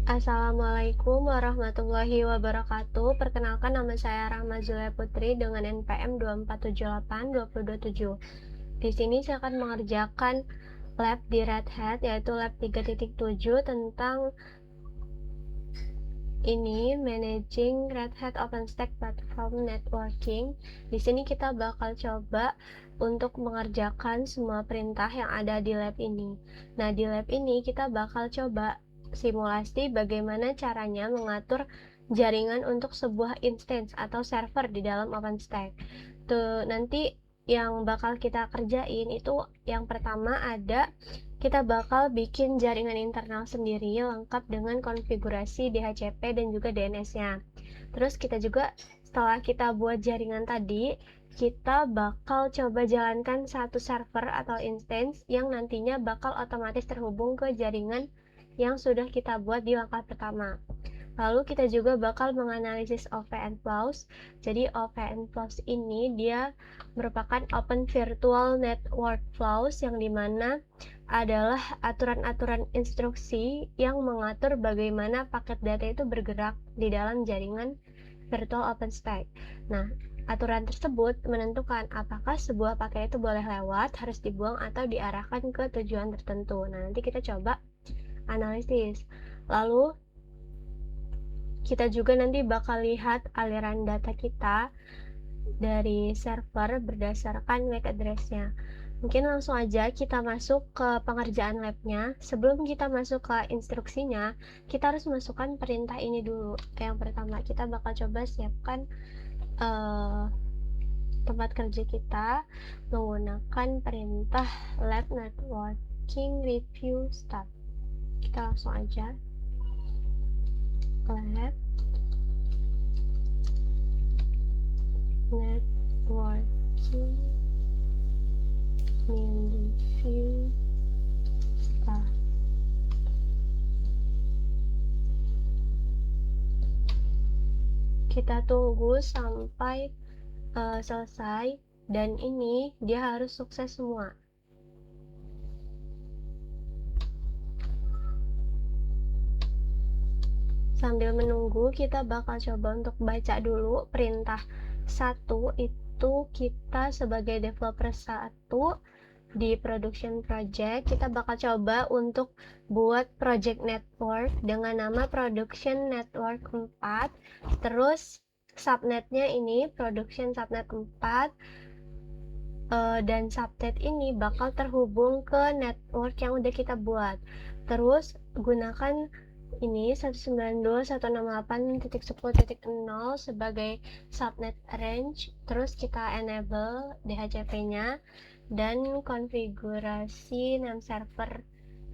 Assalamualaikum warahmatullahi wabarakatuh. Perkenalkan, nama saya Rahma Zulaya Putri dengan NPM 24782027. Di sini saya akan mengerjakan lab di Red Hat, yaitu lab 3.7 tentang Managing Red Hat OpenStack Platform Networking. Di sini kita bakal coba untuk mengerjakan semua perintah yang ada di lab ini. Nah, di lab ini kita bakal coba simulasi bagaimana caranya mengatur jaringan untuk sebuah instance atau server di dalam OpenStack. Tuh, nanti yang bakal kita kerjain itu yang pertama kita bakal bikin jaringan internal sendiri lengkap dengan konfigurasi DHCP dan juga DNS-nya. Terus kita juga setelah kita buat jaringan tadi, kita bakal coba jalankan satu server atau instance yang nantinya bakal otomatis terhubung ke jaringan yang sudah kita buat di langkah pertama. Lalu kita juga bakal menganalisis OVN Flows. Jadi OVN Flows ini dia merupakan Open Virtual Network Flows yang dimana adalah aturan-aturan instruksi yang mengatur bagaimana paket data itu bergerak di dalam jaringan virtual OpenStack. Nah, aturan tersebut menentukan apakah sebuah paket itu boleh lewat, harus dibuang, atau diarahkan ke tujuan tertentu. Nah, nanti kita coba analisis. Lalu kita juga nanti bakal lihat aliran data kita dari server berdasarkan MAC address-nya. Mungkin langsung aja kita masuk ke pengerjaan labnya. Sebelum kita masuk ke instruksinya, kita harus masukkan perintah ini dulu. Yang pertama, kita bakal coba siapkan tempat kerja kita menggunakan perintah lab networking review start. Kita langsung aja lab networking review start. Kita tunggu sampai selesai, dan ini dia harus sukses semua. Sambil menunggu, kita bakal coba untuk baca dulu perintah 1. Itu kita sebagai developer 1 di production project, kita bakal coba untuk buat project network dengan nama production network 4. Terus subnetnya ini production subnet 4, dan subnet ini bakal terhubung ke network yang udah kita buat. Terus gunakan ini 192.168.10.0 sebagai subnet range. Terus kita enable DHCP-nya dan konfigurasi name server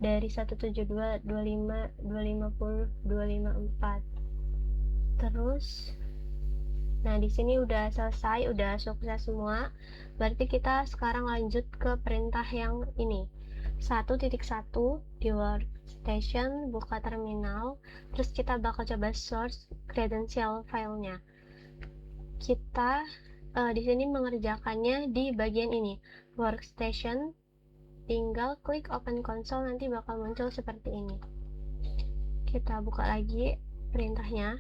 dari 172.25.250.254. Terus nah, di sini udah selesai, udah sukses semua. Berarti kita sekarang lanjut ke perintah yang ini. 1.1 di workstation, buka terminal. Terus kita bakal coba source credential filenya. Kita di sini mengerjakannya di bagian ini, workstation. Tinggal klik open console, nanti bakal muncul seperti ini. Kita buka lagi perintahnya.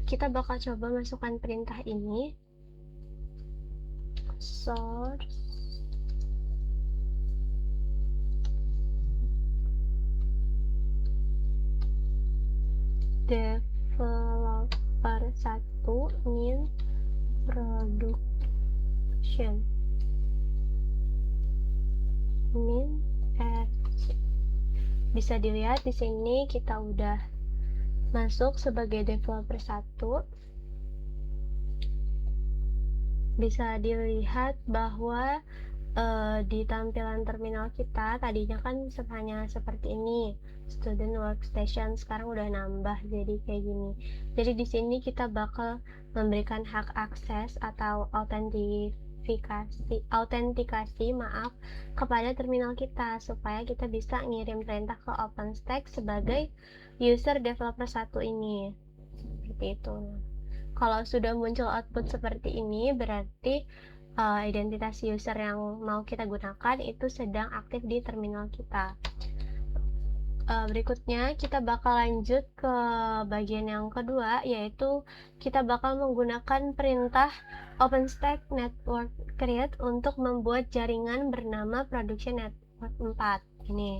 Kita bakal coba masukkan perintah ini, source developer 1 min production min RC. Bisa dilihat di sini kita udah masuk sebagai developer 1. Bisa dilihat bahwa di tampilan terminal kita tadinya kan hanya seperti ini, student workstation, sekarang udah nambah jadi kayak gini. Jadi di sini kita bakal memberikan hak akses atau autentikasi kepada terminal kita supaya kita bisa ngirim perintah ke OpenStack sebagai user developer 1 ini. Seperti itu. Kalau sudah muncul output seperti ini, berarti identitas user yang mau kita gunakan itu sedang aktif di terminal kita. Berikutnya kita bakal lanjut ke bagian yang kedua, yaitu kita bakal menggunakan perintah OpenStack Network Create untuk membuat jaringan bernama Production Network 4. Ini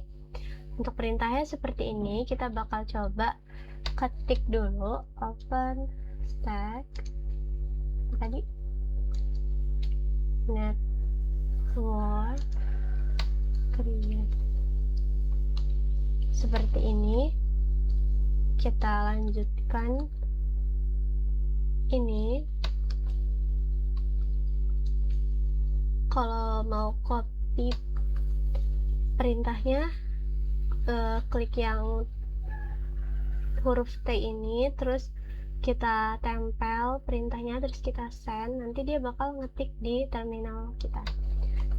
untuk perintahnya seperti ini. Kita bakal coba ketik dulu OpenStack tadi Network Create seperti ini. Kita lanjutkan ini. Kalau mau copy perintahnya, klik yang huruf T ini, terus kita tempel perintahnya, terus kita send. Nanti dia bakal ngetik di terminal kita.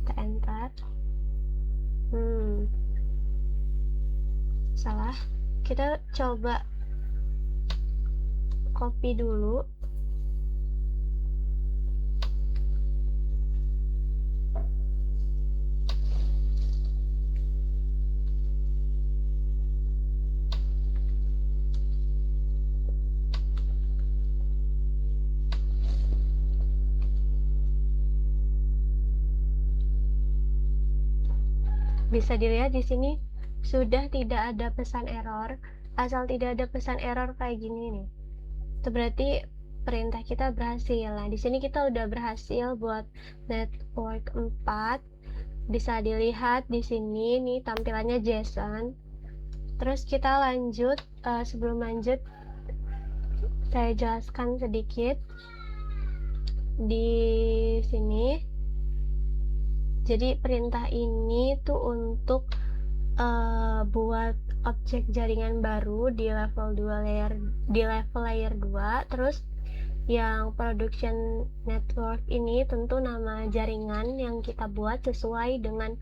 Kita enter. Salah. Kita coba copy dulu. Bisa dilihat di sini sudah tidak ada pesan error. Asal tidak ada pesan error kayak gini nih, itu berarti perintah kita berhasil. Nah, di sini kita udah berhasil buat network 4. Bisa dilihat di sini nih tampilannya JSON. Terus kita lanjut. Sebelum lanjut, saya jelaskan sedikit di sini. Jadi perintah ini tuh untuk buat objek jaringan baru di level 2 layer 2. Terus yang production network ini tentu nama jaringan yang kita buat sesuai dengan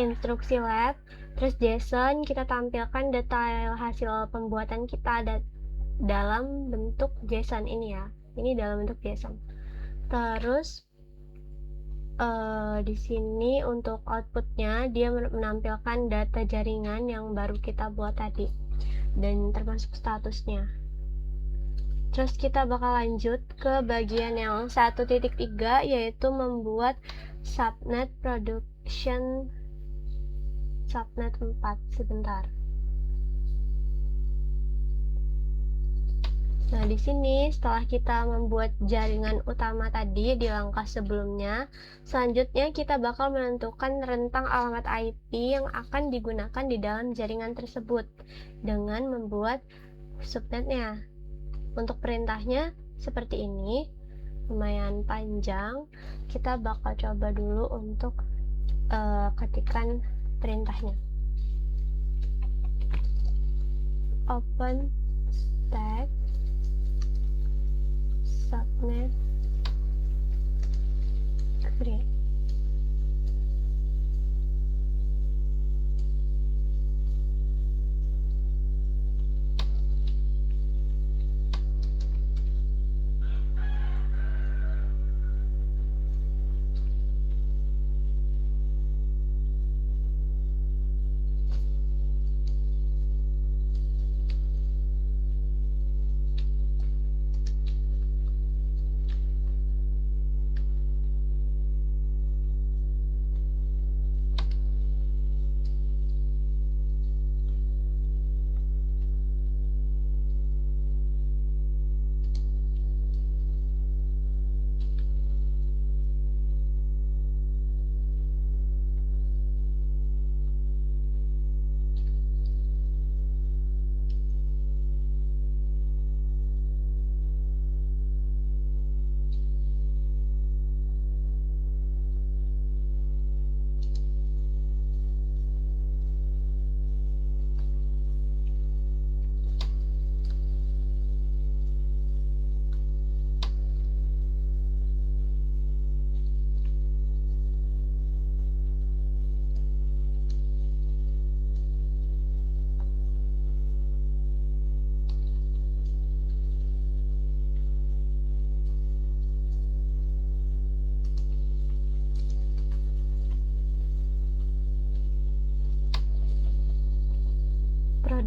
instruksi lab. Terus JSON, kita tampilkan detail hasil pembuatan kita dalam bentuk JSON ini ya. Ini dalam bentuk JSON. Terus di sini untuk outputnya dia menampilkan data jaringan yang baru kita buat tadi dan termasuk statusnya. Terus kita bakal lanjut ke bagian yang 1.3, yaitu membuat subnet production subnet 4. Sebentar. Nah, di sini setelah kita membuat jaringan utama tadi di langkah sebelumnya, selanjutnya kita bakal menentukan rentang alamat IP yang akan digunakan di dalam jaringan tersebut dengan membuat subnetnya. Untuk perintahnya seperti ini, lumayan panjang. Kita bakal coba dulu untuk ketikan perintahnya. OpenStack subnet create.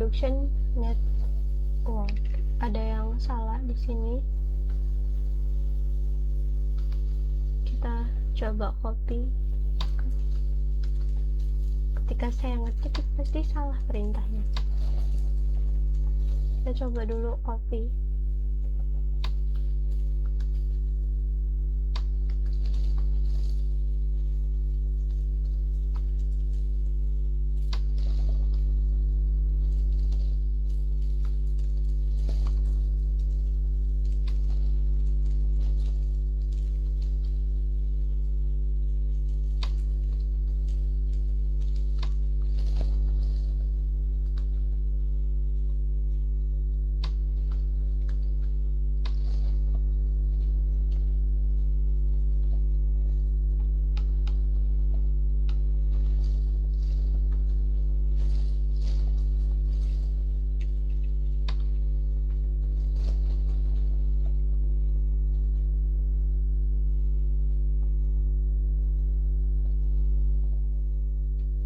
production network. Ada yang salah di sini. Kita coba copy. Ketika saya ngetik pasti salah perintahnya. Kita coba dulu copy.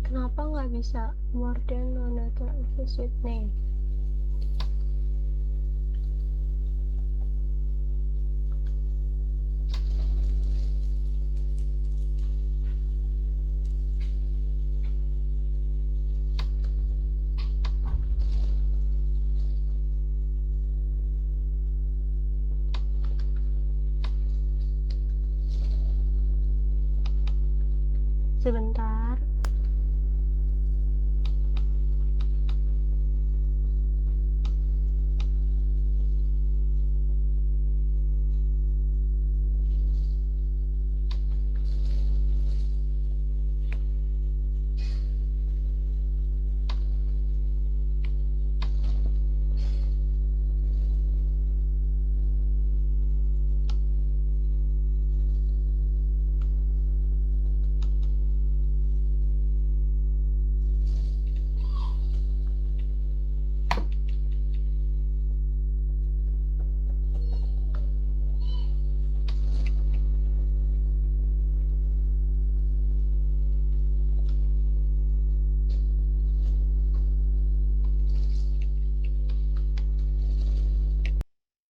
Kenapa nggak bisa more than one letter with name? Sebentar.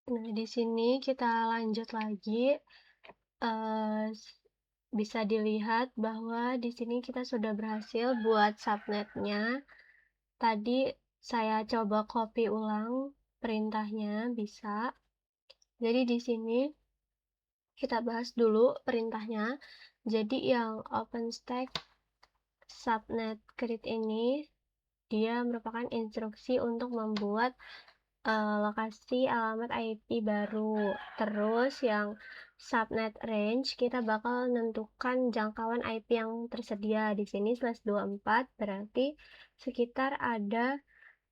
Nah, di sini kita lanjut lagi. Bisa dilihat bahwa di sini kita sudah berhasil buat subnetnya. Tadi saya coba copy ulang perintahnya, bisa. Jadi di sini kita bahas dulu perintahnya. Jadi yang OpenStack subnet create ini dia merupakan instruksi untuk membuat lokasi alamat IP baru. Terus yang subnet range kita bakal menentukan jangkauan IP yang tersedia di sini /24, berarti sekitar ada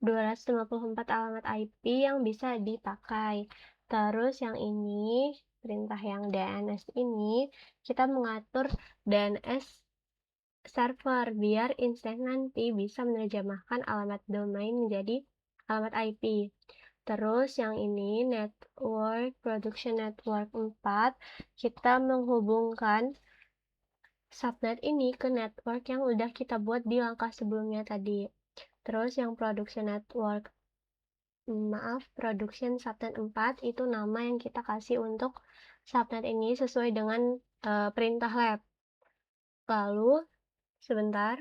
254 alamat IP yang bisa dipakai. Terus yang ini, perintah yang DNS ini, kita mengatur DNS server biar instansi nanti bisa menerjemahkan alamat domain menjadi alamat IP. Terus yang ini network production network 4, kita menghubungkan subnet ini ke network yang udah kita buat di langkah sebelumnya tadi. Terus yang production network, production subnet 4 itu nama yang kita kasih untuk subnet ini sesuai dengan perintah lab. Lalu sebentar.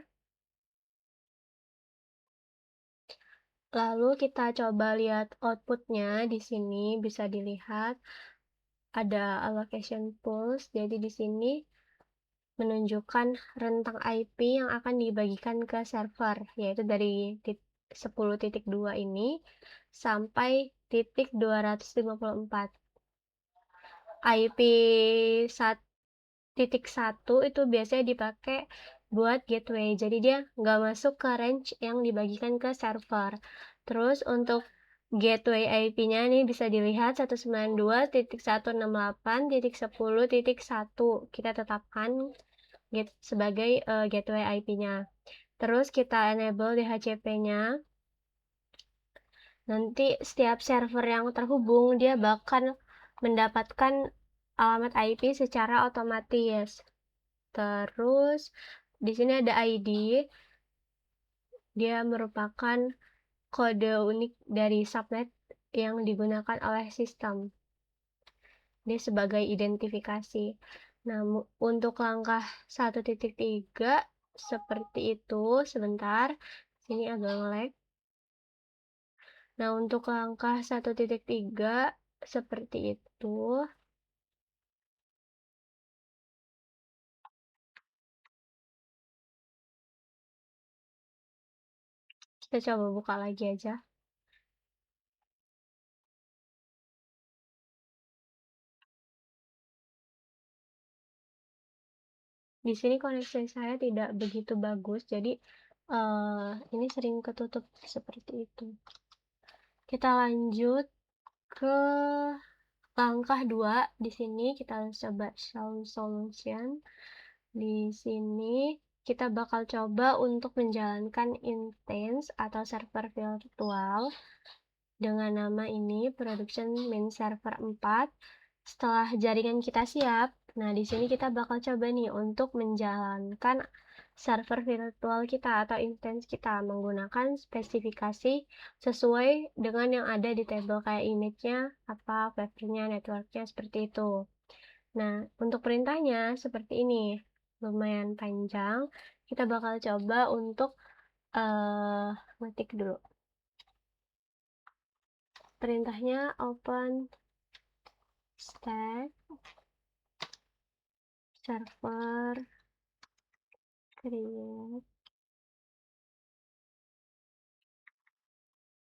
Lalu kita coba lihat outputnya. Di sini bisa dilihat ada allocation pools. Jadi di sini menunjukkan rentang IP yang akan dibagikan ke server, yaitu dari 10.2 ini sampai titik 254. IP 1.1 itu biasanya dipakai buat gateway, jadi dia nggak masuk ke range yang dibagikan ke server. Terus untuk gateway IP-nya nih bisa dilihat 192.168.10.1 kita tetapkan sebagai gateway IP-nya. Terus kita enable DHCP-nya. Nanti setiap server yang terhubung dia bakal mendapatkan alamat IP secara otomatis. Terus di sini ada ID. Dia merupakan kode unik dari subnet yang digunakan oleh sistem. Dia sebagai identifikasi. Nah, untuk langkah 1.3 seperti itu, sebentar, sini agak nge-lag. Nah, untuk langkah 1.3 seperti itu. Kita coba buka lagi aja. Di sini koneksi saya tidak begitu bagus, jadi ini sering ketutup seperti itu. Kita lanjut ke langkah 2. Di sini kita coba show solution. Di sini kita bakal coba untuk menjalankan instance atau server virtual dengan nama ini production main server 4. Setelah jaringan kita siap, nah di sini kita bakal coba nih untuk menjalankan server virtual kita atau instance kita menggunakan spesifikasi sesuai dengan yang ada di tabel kayak image-nya, apa, flavor-nya, network-nya, seperti itu. Nah, untuk perintahnya seperti ini, lumayan panjang. Kita bakal coba untuk ngetik dulu. Perintahnya open stack server create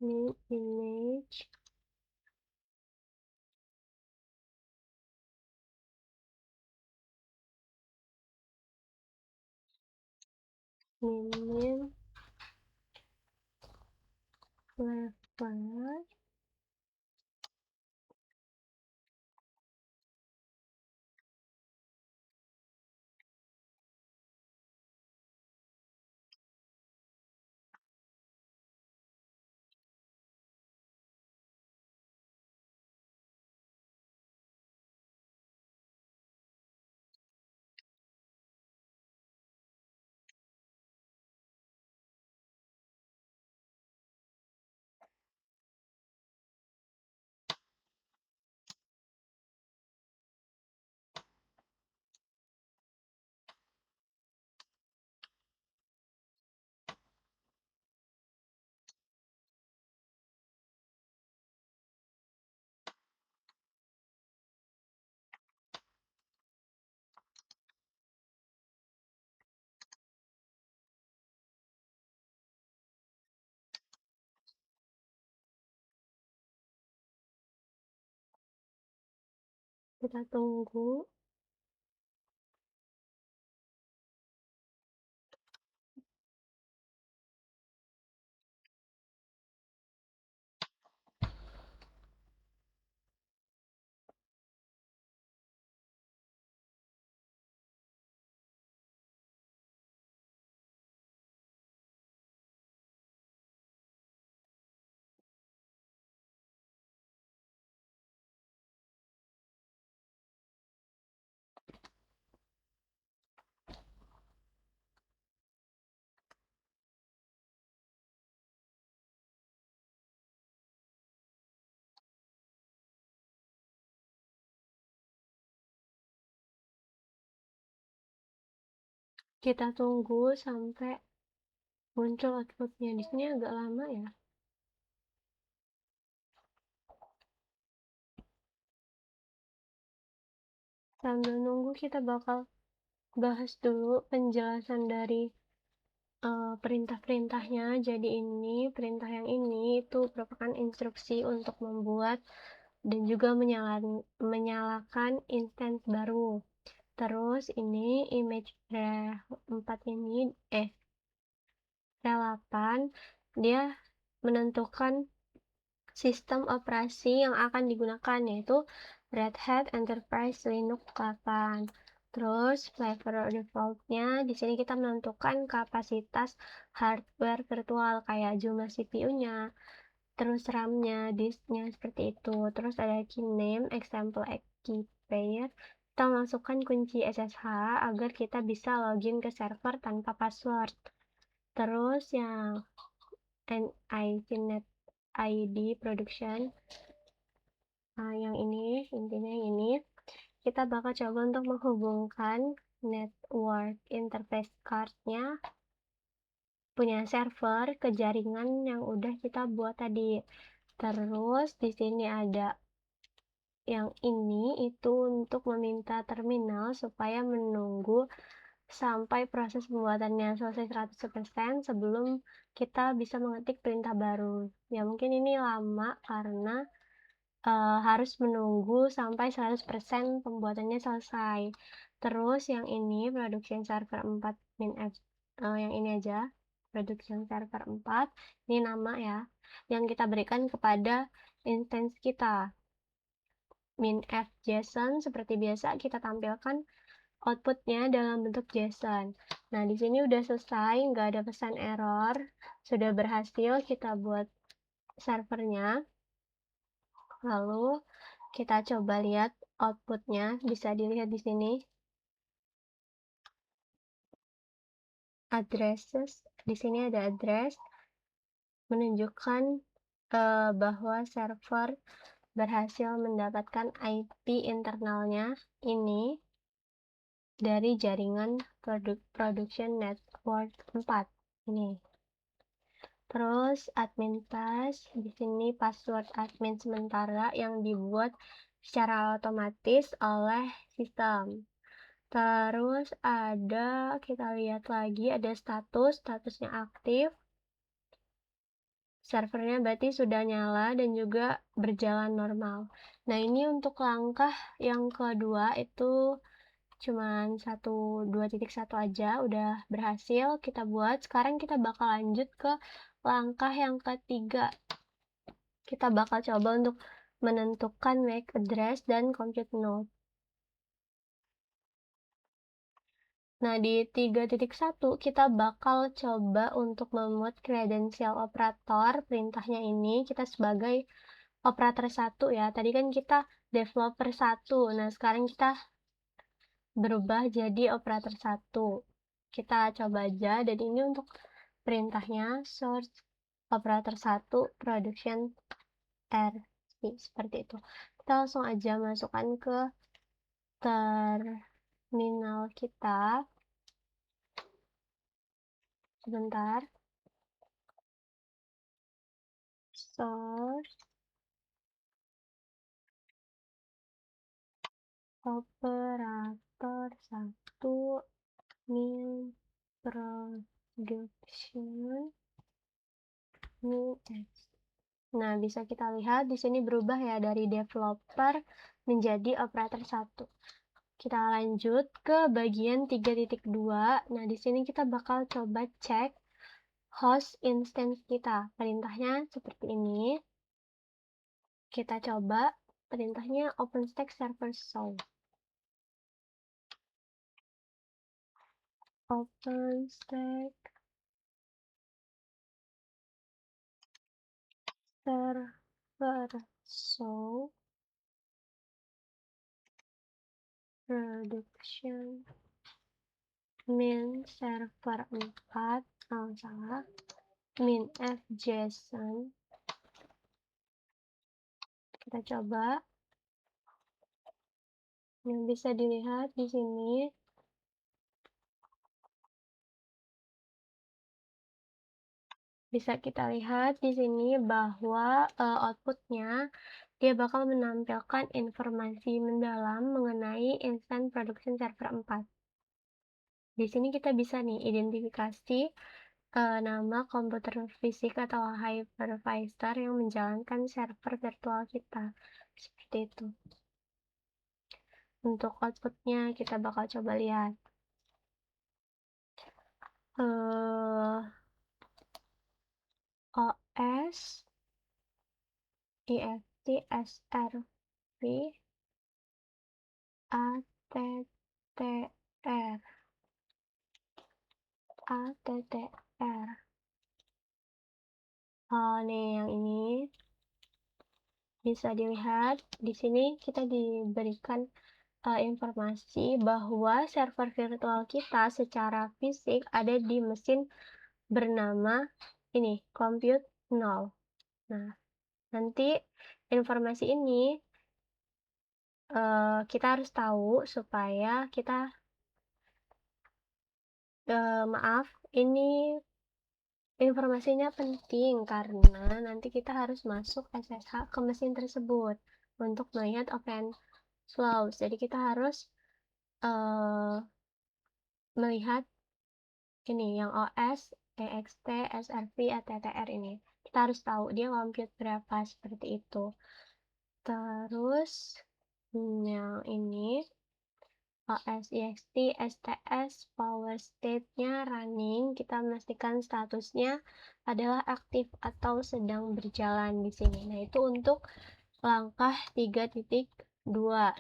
new image min flavor kita tunggu. Kita tunggu sampai muncul outputnya. Di sini agak lama ya. Sambil nunggu kita bakal bahas dulu penjelasan dari perintah-perintahnya. Jadi ini perintah yang ini itu merupakan instruksi untuk membuat dan juga menyalakan instance baru. Terus ini image rel 4 ini rel 8 dia menentukan sistem operasi yang akan digunakan, yaitu Red Hat Enterprise Linux 8. Terus flavor default-nya di sini kita menentukan kapasitas hardware virtual kayak jumlah CPU-nya, terus RAM-nya, disk-nya, seperti itu. Terus ada key name, example key pair. Kita masukkan kunci SSH agar kita bisa login ke server tanpa password. Terus yang NIC net ID production. Nah, yang ini, intinya ini, kita bakal coba untuk menghubungkan network interface card-nya punya server ke jaringan yang udah kita buat tadi. Terus di sini ada yang ini itu untuk meminta terminal supaya menunggu sampai proses pembuatannya selesai 100% sebelum kita bisa mengetik perintah baru. Ya mungkin ini lama karena harus menunggu sampai 100% pembuatannya selesai. Terus yang ini production server 4 minf, yang ini aja, production server 4, ini nama ya, yang kita berikan kepada instance kita. Minf JSON seperti biasa kita tampilkan outputnya dalam bentuk JSON. Nah, di sini udah selesai, nggak ada pesan error, sudah berhasil kita buat servernya. Lalu kita coba lihat outputnya, bisa dilihat di sini. Addresses, di sini ada address, menunjukkan bahwa server berhasil mendapatkan IP internalnya ini dari jaringan production network 4 ini. Terus admin pass, di sini password admin sementara yang dibuat secara otomatis oleh sistem. Terus ada, kita lihat lagi, ada statusnya aktif. Servernya berarti sudah nyala dan juga berjalan normal. Nah, ini untuk langkah yang kedua itu cuman 2.1 aja udah berhasil kita buat. Sekarang kita bakal lanjut ke langkah yang ketiga. Kita bakal coba untuk menentukan MAC address dan compute node. Nah, di 3.1 kita bakal coba untuk membuat kredensial operator. Perintahnya ini kita sebagai operator 1 ya. Tadi kan kita developer 1. Nah, sekarang kita berubah jadi operator 1. Kita coba aja, dan ini untuk perintahnya source operator 1 production RC, seperti itu. Kita langsung aja masukkan ke terminal kita. Sebentar. Source operator 1 min production min x. Nah, bisa kita lihat di sini berubah ya dari developer menjadi operator 1. Kita lanjut ke bagian 3.2. Nah, di sini kita bakal coba cek host instance kita. Perintahnya seperti ini. Kita coba perintahnya OpenStack server show. OpenStack server show production min server 4, salah, min f JSON. Kita coba. Yang bisa dilihat di sini bisa kita lihat di sini bahwa outputnya dia bakal menampilkan informasi mendalam mengenai instant production server 4. Di sini kita bisa nih identifikasi nama komputer fisik atau hypervisor yang menjalankan server virtual kita. Seperti itu. Untuk outputnya kita bakal coba lihat. OS IFT SRV ATTR ATTR. Nih yang ini bisa dilihat di sini kita diberikan informasi bahwa server virtual kita secara fisik ada di mesin bernama ini compute 0. Nah, Nanti informasi ini kita harus tahu supaya kita maaf, ini informasinya penting karena nanti kita harus masuk SSH ke mesin tersebut untuk melihat open flows. Jadi kita harus melihat ini yang OS, EXT, SRV, ATTR ini. Kita harus tahu dia compute berapa seperti itu. Terus yang ini OS, EXT, STS, power state-nya running, kita memastikan statusnya adalah aktif atau sedang berjalan di sini. Nah, itu untuk langkah 3.2.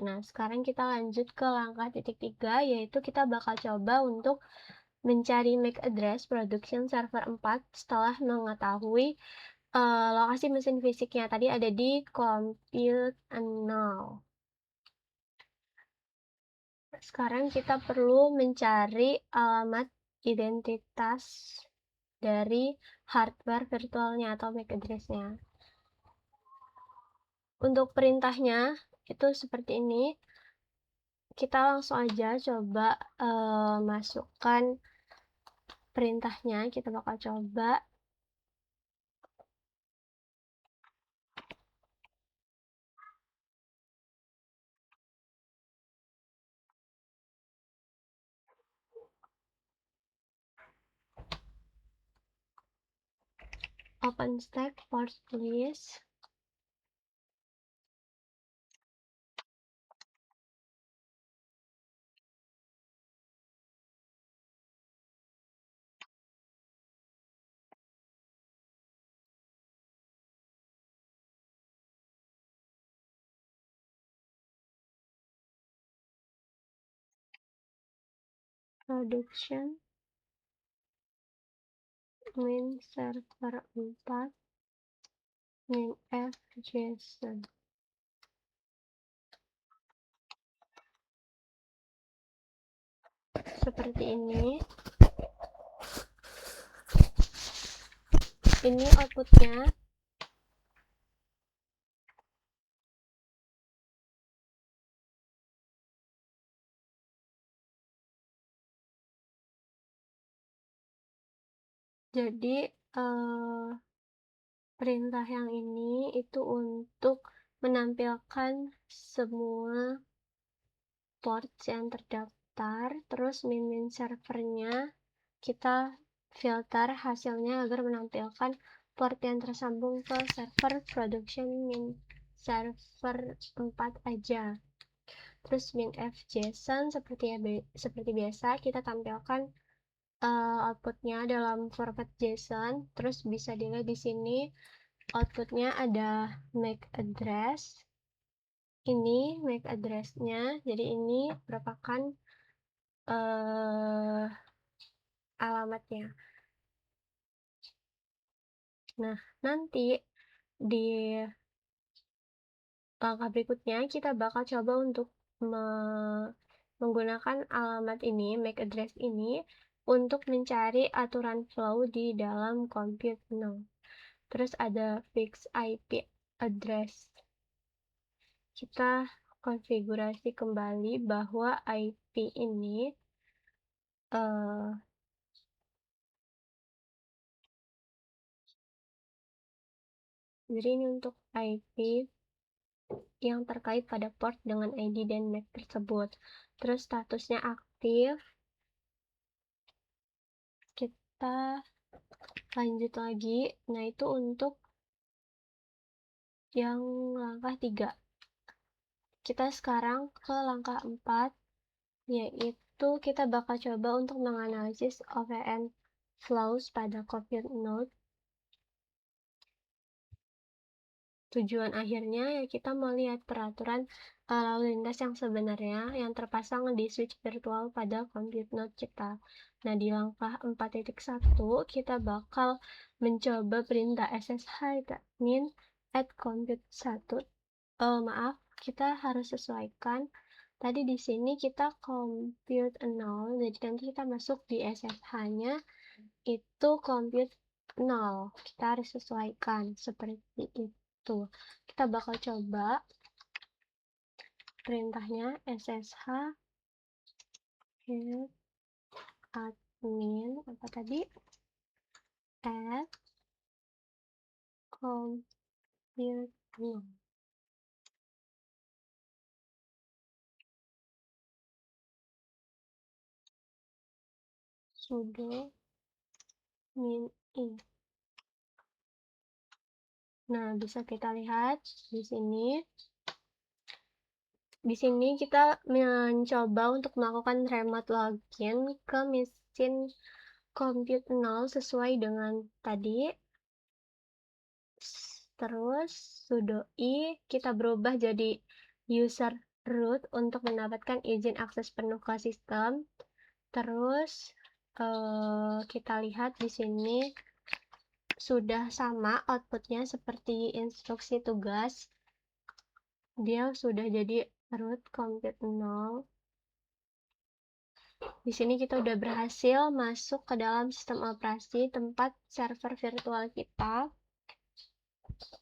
Nah, sekarang kita lanjut ke langkah titik 3, yaitu kita bakal coba untuk mencari MAC address production server 4 setelah mengetahui lokasi mesin fisiknya. Tadi ada di compute 0. Sekarang kita perlu mencari alamat identitas dari hardware virtualnya atau MAC address-nya. Untuk perintahnya itu seperti ini. Kita langsung aja coba masukkan perintahnya. Kita bakal coba OpenStack port list. Production min server 4 min f json. Seperti ini outputnya. Jadi perintah yang ini itu untuk menampilkan semua port yang terdaftar, terus min servernya kita filter hasilnya agar menampilkan port yang tersambung ke server production min server 4 aja. Terus min f json seperti biasa kita tampilkan outputnya dalam format JSON. Terus bisa dilihat di sini outputnya ada MAC address. Ini MAC address-nya. Jadi ini merupakan alamatnya. Nah, nanti di langkah berikutnya kita bakal coba untuk menggunakan alamat ini, MAC address ini, untuk mencari aturan flow di dalam compute node. Terus ada fix IP address. Kita konfigurasi kembali bahwa IP ini jadi ini untuk IP yang terkait pada port dengan ID dan MAC tersebut. Terus statusnya aktif. Kita lanjut lagi. Nah, itu untuk yang langkah 3. Kita sekarang ke langkah 4, yaitu kita bakal coba untuk menganalisis OVN flows pada compute node. Tujuan akhirnya ya kita melihat peraturan lalu lintas yang sebenarnya yang terpasang di switch virtual pada compute node kita. Nah, di langkah 4.1 kita bakal mencoba perintah ssh min add compute 1. Maaf, kita harus sesuaikan. Tadi di sini kita compute 0, jadi nanti kita masuk di ssh-nya itu compute 0. Kita harus sesuaikan seperti itu. Tuh, kita bakal coba perintahnya ssh get admin apa tadi add compute node. Sudo min in. Nah, bisa kita lihat di sini. Di sini kita mencoba untuk melakukan remote login ke mesin compute 0 sesuai dengan tadi. Terus sudo i kita berubah jadi user root untuk mendapatkan izin akses penuh ke sistem. Terus kita lihat di sini sudah sama outputnya seperti instruksi tugas. Dia sudah jadi root compute 0. Di sini kita udah berhasil masuk ke dalam sistem operasi tempat server virtual kita.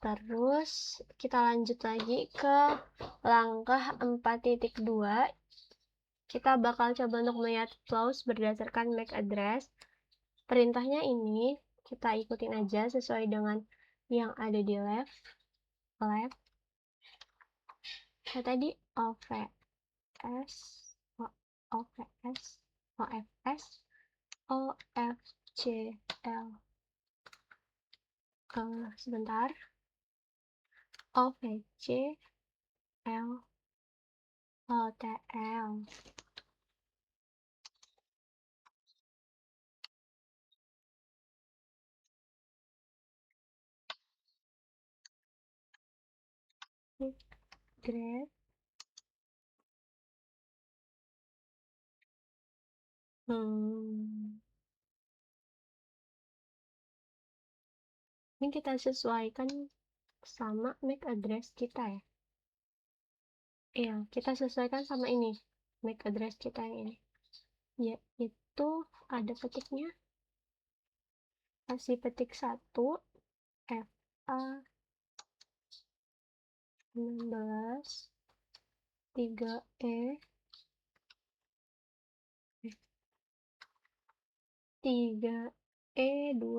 Terus kita lanjut lagi ke langkah 4.2. Kita bakal coba untuk melihat flows berdasarkan MAC address. Perintahnya ini kita ikutin aja sesuai dengan yang ada di left. Nah, tadi OVS, OVS, OFS, OFCL. Sebentar. OVC, L, OTL. Grade. Ini kita sesuaikan sama MAC address kita ya. Iya, kita sesuaikan sama ini. MAC address kita yang ini. Yaitu ada petiknya. Kasih petik 1 FA 16 3E 3E26.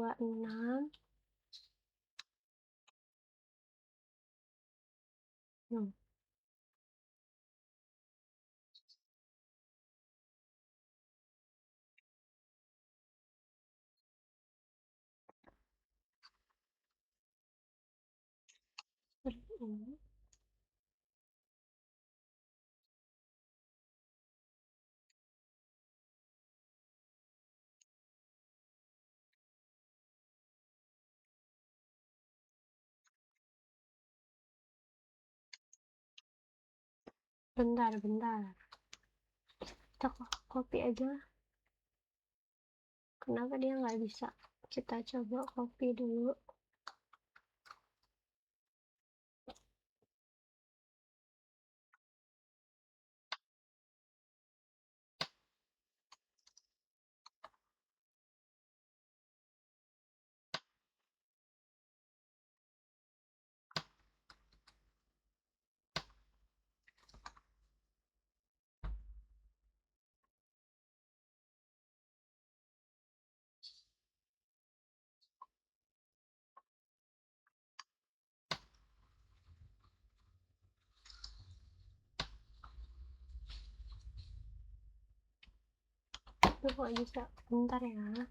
Ini. Bentar. Kita copy aja. Kenapa dia nggak bisa? Kita coba copy dulu. Itu kok bisa? Bentar ya.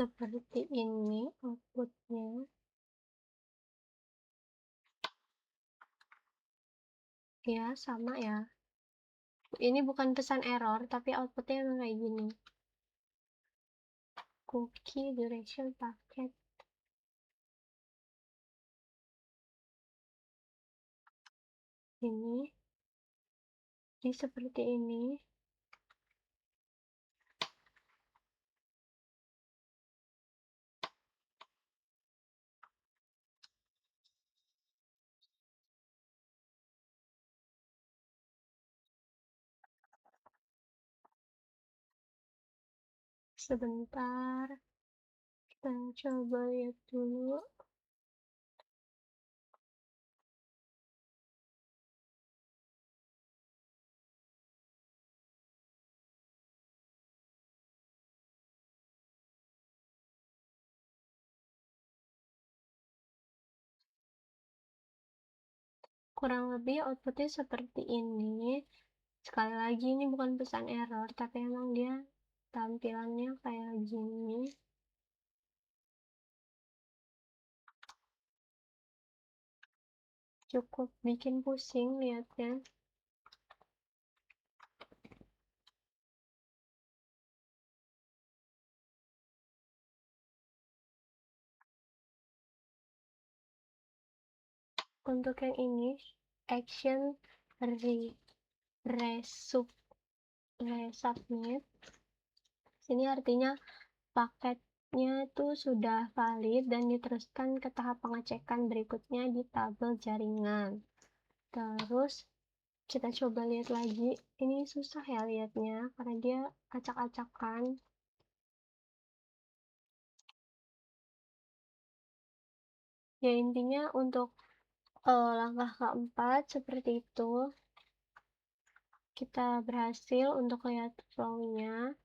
Seperti ini outputnya. Ya, sama ya. ini bukan pesan error, tapi outputnya emang kayak gini. Cookie duration paket. Ini. Jadi seperti ini. Sebentar. Kita coba lihat dulu. Kurang lebih outputnya seperti ini. Sekali lagi ini bukan pesan error, tapi emang dia tampilannya kayak gini. Cukup bikin pusing lihatnya. Untuk yang ini, action resubmit. Sini artinya paketnya itu sudah valid dan diteruskan ke tahap pengecekan berikutnya di tabel jaringan. Terus kita coba lihat lagi. Ini susah ya lihatnya karena dia acak-acakan. Ya intinya untuk langkah keempat seperti itu. Kita berhasil untuk lihat flow-nya.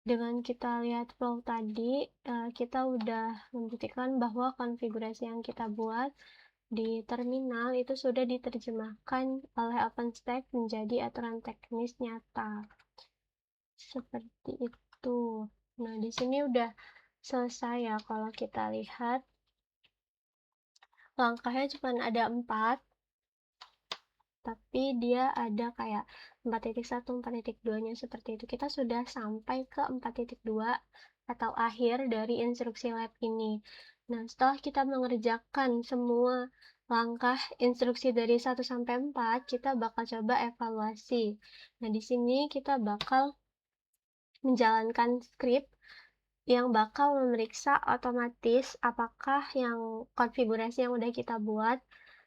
Dengan kita lihat flow tadi, kita udah membuktikan bahwa konfigurasi yang kita buat di terminal itu sudah diterjemahkan oleh OpenStack menjadi aturan teknis nyata. Seperti itu. Nah, di sini udah selesai ya kalau kita lihat. Langkahnya cuma ada 4. Tapi dia ada kayak 4.1, 4.2-nya seperti itu. Kita sudah sampai ke 4.2 atau akhir dari instruksi lab ini. Nah, setelah kita mengerjakan semua langkah instruksi dari 1 sampai 4, kita bakal coba evaluasi. Nah, di sini kita bakal menjalankan script yang bakal memeriksa otomatis apakah yang konfigurasi yang udah kita buat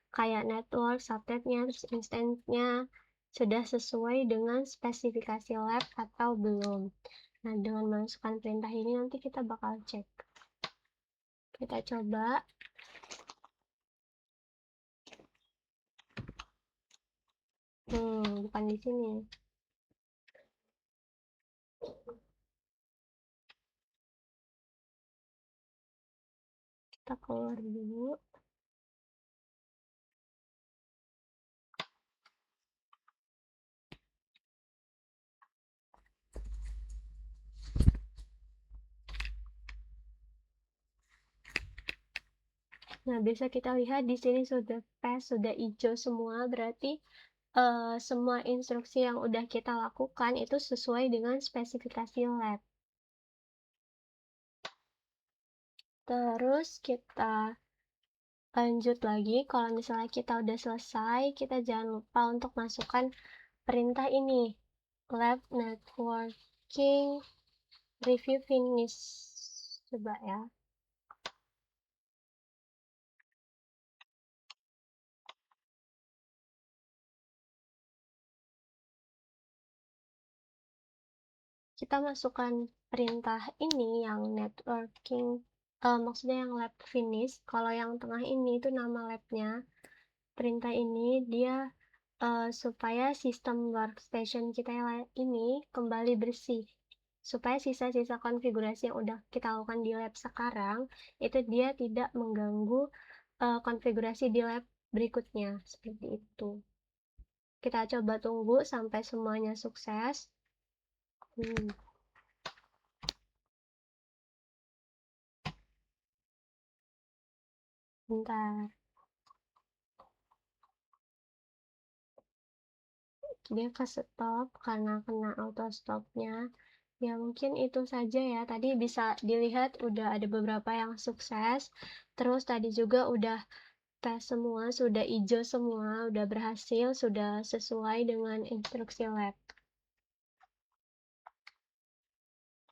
kayak network, subnetnya, terus instance-nya sudah sesuai dengan spesifikasi lab atau belum. Nah, dengan memasukkan perintah ini nanti kita bakal cek. Kita coba. Bukan di sini. Kita keluar dulu. Nah, bisa kita lihat di sini sudah pass, sudah hijau semua, berarti semua instruksi yang udah kita lakukan itu sesuai dengan spesifikasi lab. Terus kita lanjut lagi, kalau misalnya kita udah selesai, kita jangan lupa untuk masukkan perintah ini, lab networking review finish. Coba ya. Kita masukkan perintah ini yang networking, maksudnya yang lab finish. Kalau yang tengah ini itu nama labnya. Perintah ini dia supaya sistem workstation kita ini kembali bersih. Supaya sisa-sisa konfigurasi yang udah kita lakukan di lab sekarang, itu dia tidak mengganggu konfigurasi di lab berikutnya. Seperti itu. Kita coba tunggu sampai semuanya sukses. Bentar. dia ke-stop karena kena auto stop-nya. Ya mungkin itu saja ya, tadi bisa dilihat udah ada beberapa yang sukses, terus tadi juga udah tes semua, sudah ijo semua, udah berhasil, sudah sesuai dengan instruksi lab.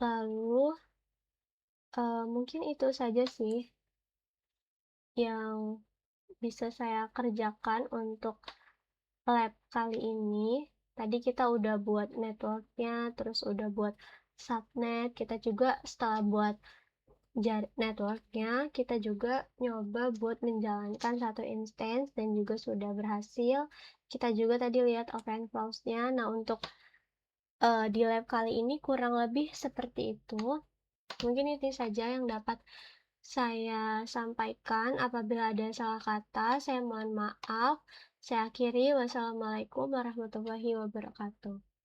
Lalu, mungkin itu saja sih yang bisa saya kerjakan untuk lab kali ini. Tadi kita udah buat networknya, terus udah buat subnet, kita juga setelah buat networknya, kita juga nyoba buat menjalankan satu instance dan juga sudah berhasil. Kita juga tadi lihat open flows-nya. Nah, untuk di lab kali ini kurang lebih seperti itu. Mungkin itu saja yang dapat saya sampaikan. Apabila ada salah kata, saya mohon maaf. Saya akhiri. Wassalamualaikum warahmatullahi wabarakatuh.